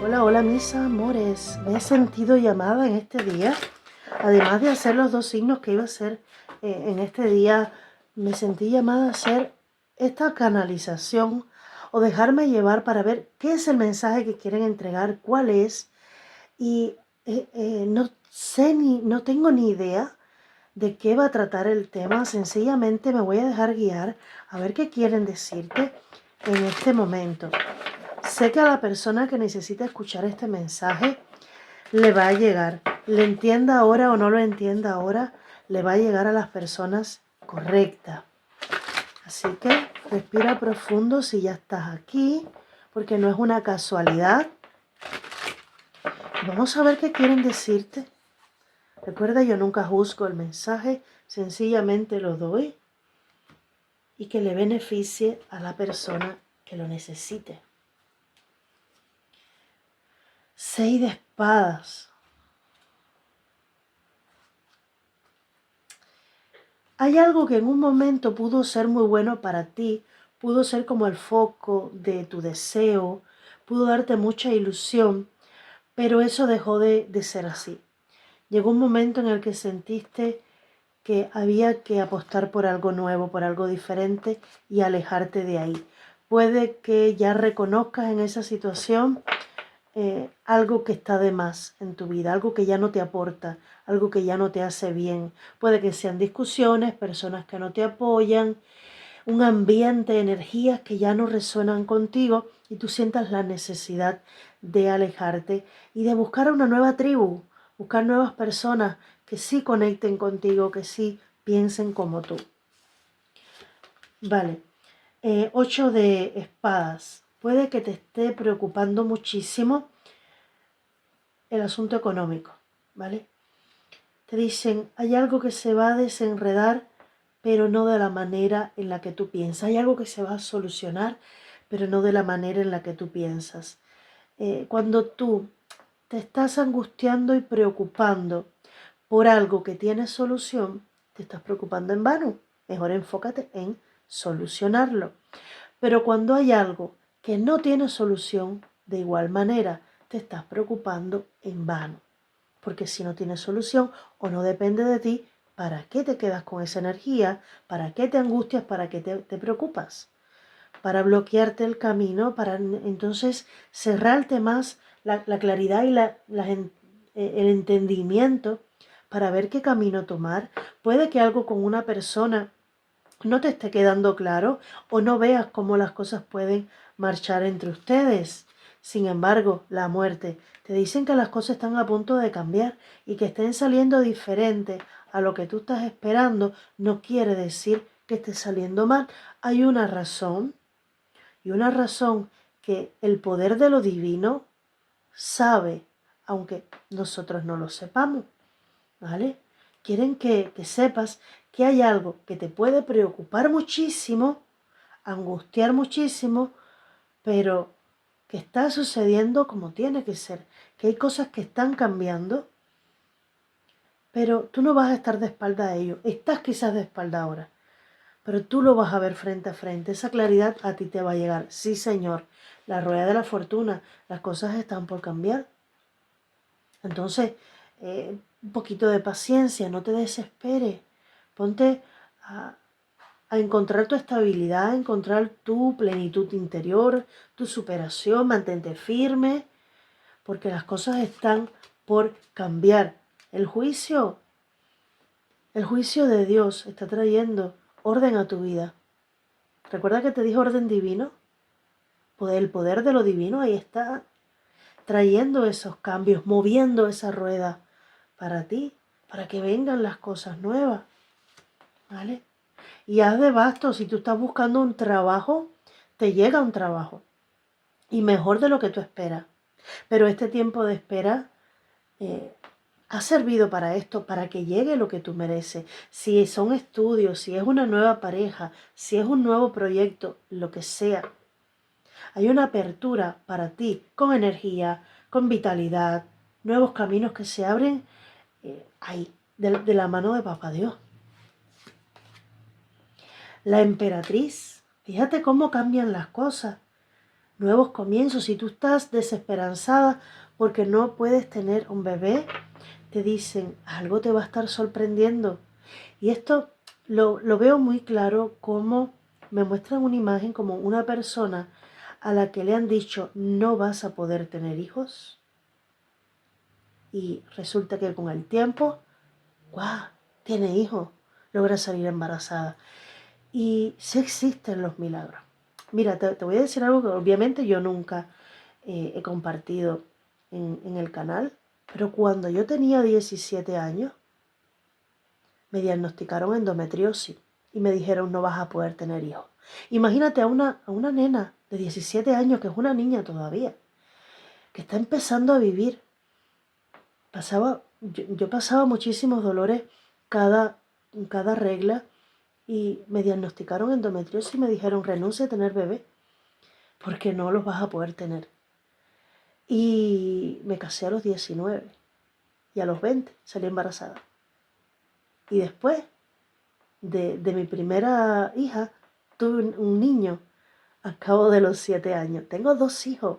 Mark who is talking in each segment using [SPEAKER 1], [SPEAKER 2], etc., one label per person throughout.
[SPEAKER 1] Hola, hola mis amores, me he sentido llamada en este día, además de hacer los dos signos que iba a hacer en este día, me sentí llamada a hacer esta canalización o dejarme llevar para ver qué es el mensaje que quieren entregar, cuál es, y no sé no tengo ni idea de qué va a tratar el tema, sencillamente me voy a dejar guiar a ver qué quieren decirte en este momento. Sé que a la persona que necesita escuchar este mensaje le va a llegar. Le entienda ahora o no lo entienda ahora, le va a llegar a las personas correctas. Así que respira profundo si ya estás aquí, porque no es una casualidad. Vamos a ver qué quieren decirte. Recuerda, yo nunca juzgo el mensaje, sencillamente lo doy y que le beneficie a la persona que lo necesite. 6 de espadas. Hay algo que en un momento pudo ser muy bueno para ti, pudo ser como el foco de tu deseo, pudo darte mucha ilusión, pero eso dejó de ser así. Llegó un momento en el que sentiste que había que apostar por algo nuevo, por algo diferente y alejarte de ahí. Puede que ya reconozcas en esa situación algo que está de más en tu vida, algo que ya no te aporta, algo que ya no te hace bien. Puede que sean discusiones, personas que no te apoyan, un ambiente, energías que ya no resuenan contigo y tú sientas la necesidad de alejarte y de buscar una nueva tribu, buscar nuevas personas que sí conecten contigo, que sí piensen como tú. Vale, 8 de espadas. Puede que te esté preocupando muchísimo el asunto económico, ¿vale? Te dicen, hay algo que se va a desenredar, pero no de la manera en la que tú piensas. Hay algo que se va a solucionar, pero no de la manera en la que tú piensas. Cuando tú te estás angustiando y preocupando por algo que tiene solución, te estás preocupando en vano. Mejor enfócate en solucionarlo. Pero cuando hay algo que no tiene solución, de igual manera te estás preocupando en vano. Porque si no tiene solución o no depende de ti, ¿para qué te quedas con esa energía? ¿Para qué te angustias? ¿Para qué te preocupas? Para bloquearte el camino, para entonces cerrarte más la claridad y el entendimiento para ver qué camino tomar. Puede que algo con una persona no te esté quedando claro o no veas cómo las cosas pueden marchar entre ustedes. Sin embargo, la muerte, te dicen que las cosas están a punto de cambiar y que estén saliendo diferente a lo que tú estás esperando, no quiere decir que esté saliendo mal. Hay una razón, y una razón que el poder de lo divino sabe, aunque nosotros no lo sepamos, ¿vale? Quieren que sepas que hay algo que te puede preocupar muchísimo, angustiar muchísimo, pero que está sucediendo como tiene que ser, que hay cosas que están cambiando, pero tú no vas a estar de espalda a ello. Estás quizás de espalda ahora, pero tú lo vas a ver frente a frente. Esa claridad a ti te va a llegar. Sí, Señor, la rueda de la fortuna, las cosas están por cambiar. Entonces, un poquito de paciencia, no te desesperes. Ponte a encontrar tu estabilidad, a encontrar tu plenitud interior, tu superación, mantente firme, porque las cosas están por cambiar. El juicio, el juicio de Dios está trayendo orden a tu vida. ¿Recuerda que te dijo orden divino? Pues el poder de lo divino ahí está trayendo esos cambios, moviendo esa rueda para ti, para que vengan las cosas nuevas, ¿vale? Y haz de basto, si tú estás buscando un trabajo, te llega un trabajo y mejor de lo que tú esperas. Pero este tiempo de espera ha servido para esto, para que llegue lo que tú mereces. Si son estudios, si es una nueva pareja, si es un nuevo proyecto, lo que sea. Hay una apertura para ti con energía, con vitalidad, nuevos caminos que se abren ahí, de la mano de Papá Dios. La emperatriz, fíjate cómo cambian las cosas. nuevos comienzos. Si tú estás desesperanzada porque no puedes tener un bebé, te dicen, algo te va a estar sorprendiendo. Y esto lo veo muy claro como me muestran una imagen como una persona a la que le han dicho, no vas a poder tener hijos. Y resulta que con el tiempo, ¡guau!, tiene hijos, logra salir embarazada. Y sí existen los milagros. Mira, te voy a decir algo que obviamente yo nunca he compartido en el canal, pero cuando yo tenía 17 años, me diagnosticaron endometriosis y me dijeron no vas a poder tener hijos. Imagínate a una nena de 17 años, que es una niña todavía, que está empezando a vivir. Yo pasaba muchísimos dolores cada regla y me diagnosticaron endometriosis y me dijeron renuncia a tener bebé porque no los vas a poder tener. Y me casé a los 19 y a los 20 salí embarazada. Y después de mi primera hija tuve un niño a cabo de los 7 años. Tengo 2 hijos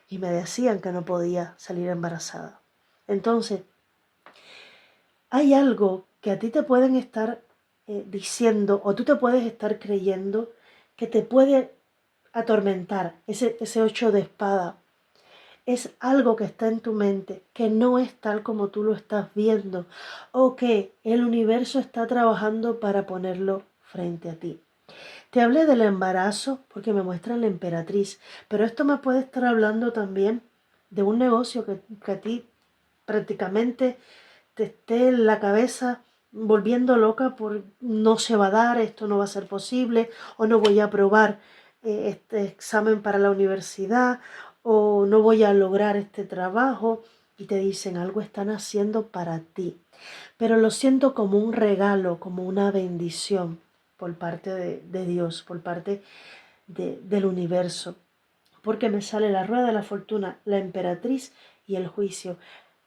[SPEAKER 1] y me decían que no podía salir embarazada. Entonces, hay algo que a ti te pueden estar diciendo o tú te puedes estar creyendo que te puede atormentar, ese 8 de espada. Es algo que está en tu mente, que no es tal como tú lo estás viendo, o que el universo está trabajando para ponerlo frente a ti. Te hablé del embarazo porque me muestran la emperatriz, pero esto me puede estar hablando también de un negocio que a ti prácticamente te esté en la cabeza volviendo loca por no se va a dar, esto no va a ser posible, o no voy a aprobar este examen para la universidad, o no voy a lograr este trabajo, y te dicen algo están haciendo para ti. Pero lo siento como un regalo, como una bendición por parte de Dios, por parte del universo, porque me sale la rueda de la fortuna, la emperatriz y el juicio,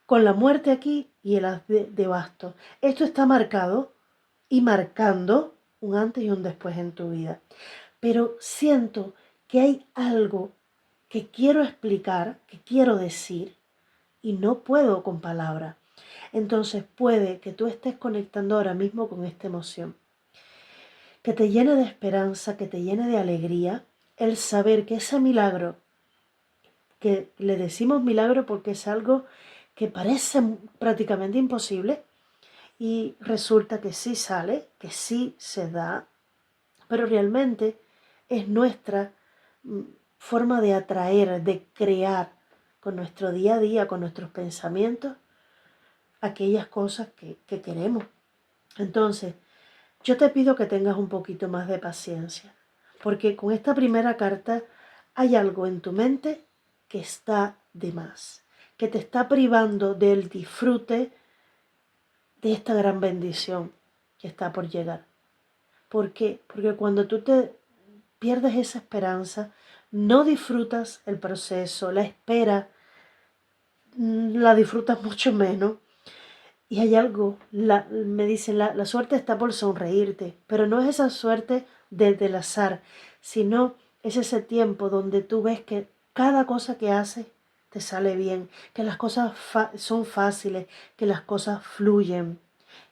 [SPEAKER 1] con la muerte aquí y el haz de bastos. Esto está marcado y marcando un antes y un después en tu vida. Pero siento que hay algo que quiero explicar, que quiero decir, y no puedo con palabras. Entonces puede que tú estés conectando ahora mismo con esta emoción, que te llene de esperanza, que te llene de alegría, el saber que ese milagro, que le decimos milagro porque es algo que parece prácticamente imposible y resulta que sí sale, que sí se da, pero realmente es nuestra forma de atraer, de crear con nuestro día a día, con nuestros pensamientos, aquellas cosas que queremos. Entonces, yo te pido que tengas un poquito más de paciencia, porque con esta primera carta hay algo en tu mente que está de más, que te está privando del disfrute de esta gran bendición que está por llegar. ¿Por qué? Porque cuando tú te pierdes esa esperanza, no disfrutas el proceso, la espera, la disfrutas mucho menos. Y hay algo, me dicen, la suerte está por sonreírte, pero no es esa suerte del azar, sino es ese tiempo donde tú ves que cada cosa que haces te sale bien, que las cosas son fáciles, que las cosas fluyen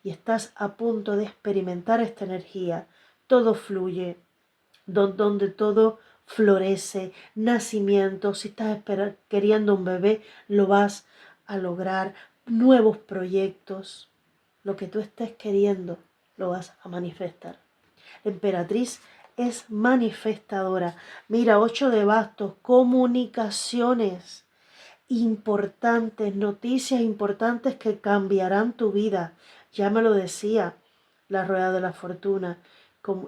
[SPEAKER 1] y estás a punto de experimentar esta energía. Todo fluye, donde todo florece, nacimiento, si estás queriendo un bebé, lo vas a lograr, nuevos proyectos, lo que tú estés queriendo, lo vas a manifestar. La emperatriz es manifestadora. Mira, 8 de bastos, comunicaciones importantes, noticias importantes que cambiarán tu vida. Ya me lo decía la rueda de la fortuna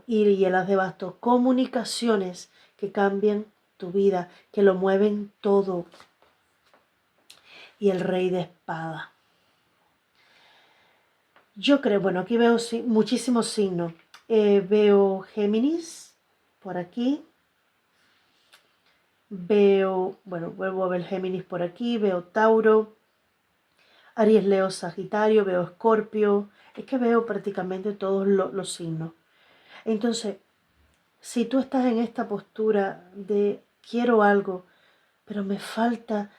[SPEAKER 1] y el as de bastos, comunicaciones que cambian tu vida, que lo mueven todo. Y el rey de espada. Yo creo, bueno, aquí veo muchísimos signos. Veo Géminis por aquí. Veo, bueno, vuelvo a ver Géminis por aquí. Veo Tauro, Aries, Leo, Sagitario. Veo Escorpio. Es que veo prácticamente todos los signos. Entonces, si tú estás en esta postura de quiero algo, pero me falta,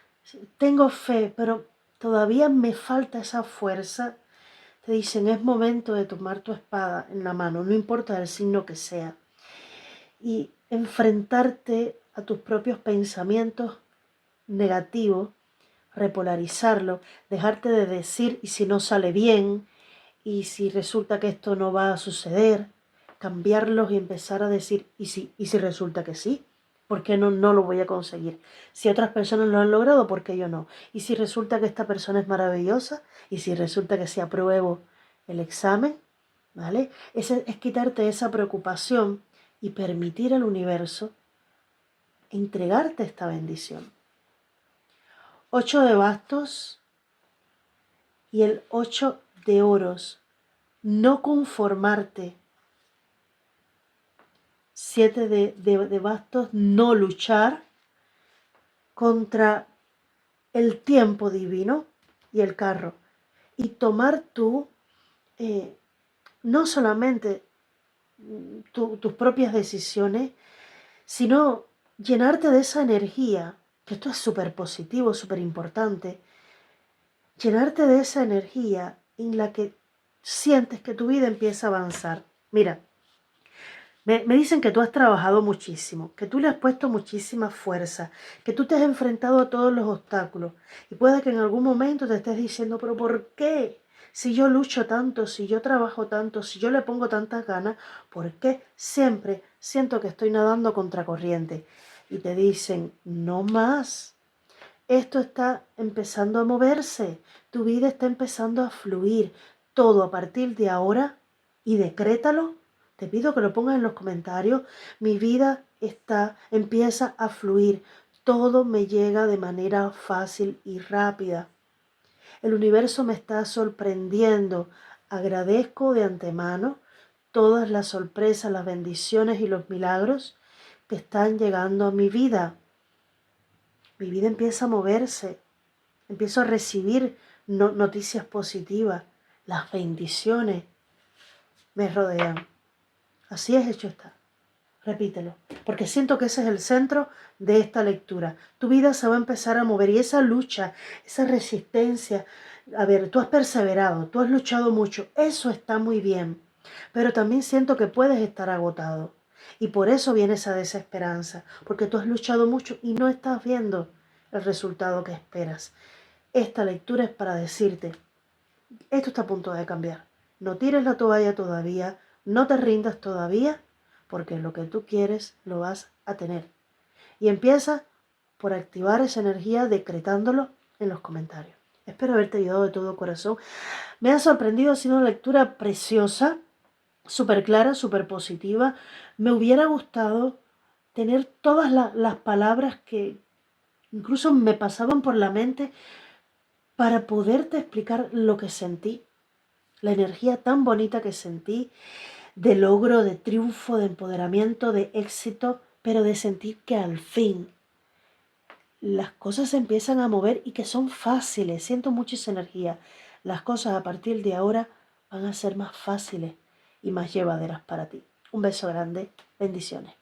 [SPEAKER 1] tengo fe, pero todavía me falta esa fuerza. Te dicen, es momento de tomar tu espada en la mano, no importa el signo que sea, y enfrentarte a tus propios pensamientos negativos, repolarizarlo, dejarte de decir, y si no sale bien, y si resulta que esto no va a suceder, cambiarlos y empezar a decir, y si resulta que sí, ¿por qué no lo voy a conseguir? Si otras personas lo han logrado, ¿por qué yo no? Y si resulta que esta persona es maravillosa, y si resulta que si apruebo el examen, ¿vale? Es quitarte esa preocupación y permitir al universo entregarte esta bendición. 8 de bastos y el 8 de oros. No conformarte. 7 de bastos, no luchar contra el tiempo divino y el carro. Y tomar tú no solamente tus propias decisiones, sino llenarte de esa energía, que esto es súper positivo, súper importante, llenarte de esa energía en la que sientes que tu vida empieza a avanzar. Mira, me dicen que tú has trabajado muchísimo, que tú le has puesto muchísima fuerza, que tú te has enfrentado a todos los obstáculos y puede que en algún momento te estés diciendo, pero ¿por qué? Si yo lucho tanto, si yo trabajo tanto, si yo le pongo tantas ganas, ¿por qué siempre siento que estoy nadando contracorriente? Y te dicen, no más. Esto está empezando a moverse, tu vida está empezando a fluir, todo a partir de ahora, y decrétalo. Te pido que lo pongas en los comentarios. Mi vida empieza a fluir, todo me llega de manera fácil y rápida. El universo me está sorprendiendo. Agradezco de antemano todas las sorpresas, las bendiciones y los milagros que están llegando a mi vida. Mi vida empieza a moverse, empiezo a recibir noticias positivas, las bendiciones me rodean. Así es hecho está. Repítelo, porque siento que ese es el centro de esta lectura. Tu vida se va a empezar a mover y esa lucha, esa resistencia, a ver, tú has perseverado, tú has luchado mucho, eso está muy bien, pero también siento que puedes estar agotado y por eso viene esa desesperanza, porque tú has luchado mucho y no estás viendo el resultado que esperas. Esta lectura es para decirte, esto está a punto de cambiar. No tires la toalla todavía, no te rindas todavía, porque lo que tú quieres lo vas a tener. Y empieza por activar esa energía decretándolo en los comentarios. Espero haberte ayudado de todo corazón. Me ha sorprendido, ha sido una lectura preciosa, súper clara, súper positiva. Me hubiera gustado tener todas las palabras que incluso me pasaban por la mente para poderte explicar lo que sentí, la energía tan bonita que sentí, de logro, de triunfo, de empoderamiento, de éxito, pero de sentir que al fin las cosas se empiezan a mover y que son fáciles. Siento mucha esa energía. Las cosas a partir de ahora van a ser más fáciles y más llevaderas para ti. Un beso grande, bendiciones.